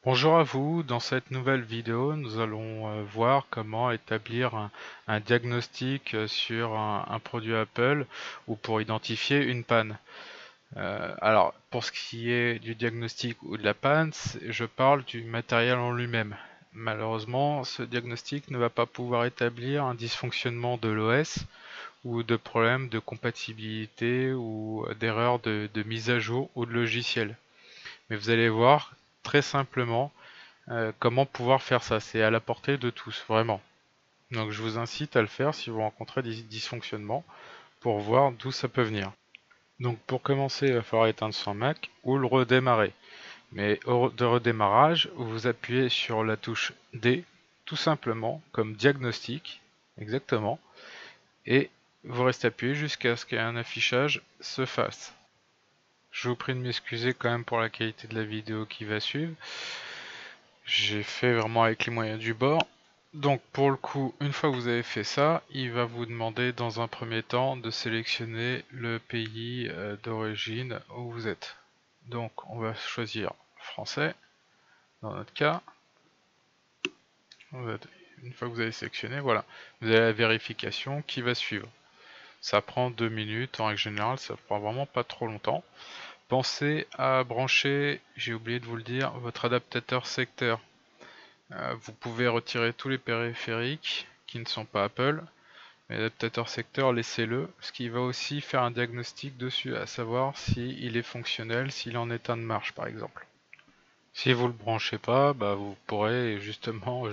Bonjour à vous, dans cette nouvelle vidéo nous allons voir comment établir un diagnostic sur un produit Apple ou pour identifier une panne. Alors pour ce qui est du diagnostic ou de la panne, je parle du matériel en lui-même. Malheureusement, ce diagnostic ne va pas pouvoir établir un dysfonctionnement de l'OS ou de problèmes de compatibilité ou d'erreurs de mise à jour ou de logiciel. Mais vous allez voir très simplement comment pouvoir faire ça. C'est à la portée de tous, vraiment. Donc je vous incite à le faire si vous rencontrez des dysfonctionnements pour voir d'où ça peut venir. Donc pour commencer, il va falloir éteindre son Mac ou le redémarrer. Mais de redémarrage, vous appuyez sur la touche D, tout simplement, comme diagnostic, exactement, et vous restez appuyé jusqu'à ce qu'un affichage se fasse. Je vous prie de m'excuser quand même pour la qualité de la vidéo qui va suivre. J'ai fait vraiment avec les moyens du bord. Donc pour le coup, une fois que vous avez fait ça, il va vous demander dans un premier temps de sélectionner le pays d'origine où vous êtes. Donc on va choisir français dans notre cas. Une fois que vous avez sélectionné, voilà, vous avez la vérification qui va suivre. Ça prend 2 minutes, en règle générale ça prend vraiment pas trop longtemps. Pensez à brancher, j'ai oublié de vous le dire, votre adaptateur secteur. Vous pouvez retirer tous les périphériques qui ne sont pas Apple, mais l'adaptateur secteur, laissez-le, ce qui va aussi faire un diagnostic dessus, à savoir s'il est fonctionnel, s'il est en état de marche par exemple. Si vous ne le branchez pas, vous pourrez justement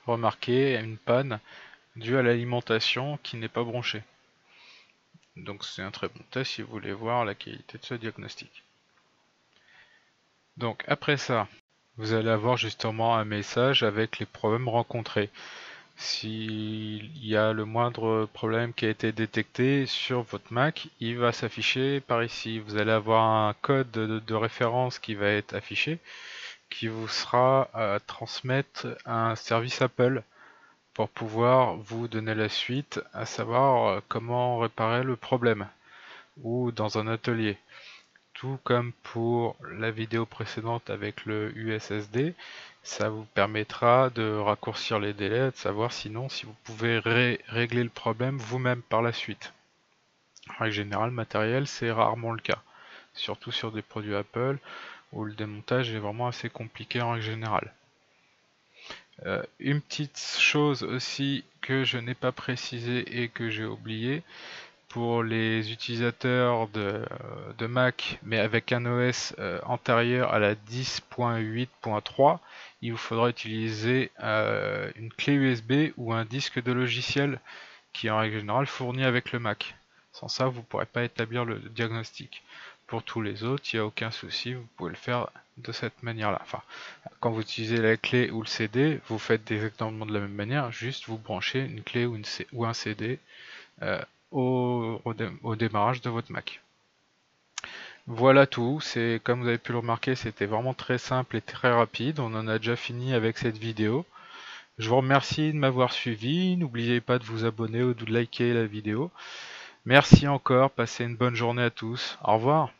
remarquer une panne due à l'alimentation qui n'est pas branchée. Donc c'est un très bon test si vous voulez voir la qualité de ce diagnostic. Donc après ça, vous allez avoir justement un message avec les problèmes rencontrés. S'il y a le moindre problème qui a été détecté sur votre Mac, il va s'afficher par ici. Vous allez avoir un code de référence qui va être affiché, qui vous sera à transmettre à un service Apple pour pouvoir vous donner la suite, à savoir comment réparer le problème, ou dans un atelier. Tout comme pour la vidéo précédente avec le USSD, ça vous permettra de raccourcir les délais, de savoir sinon si vous pouvez régler le problème vous-même par la suite. En règle générale, matériel, c'est rarement le cas, surtout sur des produits Apple où le démontage est vraiment assez compliqué en règle générale. Une petite chose aussi que je n'ai pas précisé et que j'ai oublié, pour les utilisateurs de Mac, mais avec un OS antérieur à la 10.8.3, il vous faudra utiliser une clé USB ou un disque de logiciel qui est en règle générale fourni avec le Mac. Sans ça, vous ne pourrez pas établir le diagnostic. Pour tous les autres, il n'y a aucun souci, vous pouvez le faire de cette manière-là. Enfin, quand vous utilisez la clé ou le CD, vous faites exactement de la même manière, juste vous branchez une clé ou un CD au démarrage de votre Mac. Voilà tout, c'est comme vous avez pu le remarquer, c'était vraiment très simple et très rapide. On en a déjà fini avec cette vidéo. Je vous remercie de m'avoir suivi, n'oubliez pas de vous abonner ou de liker la vidéo. Merci encore, passez une bonne journée à tous, au revoir.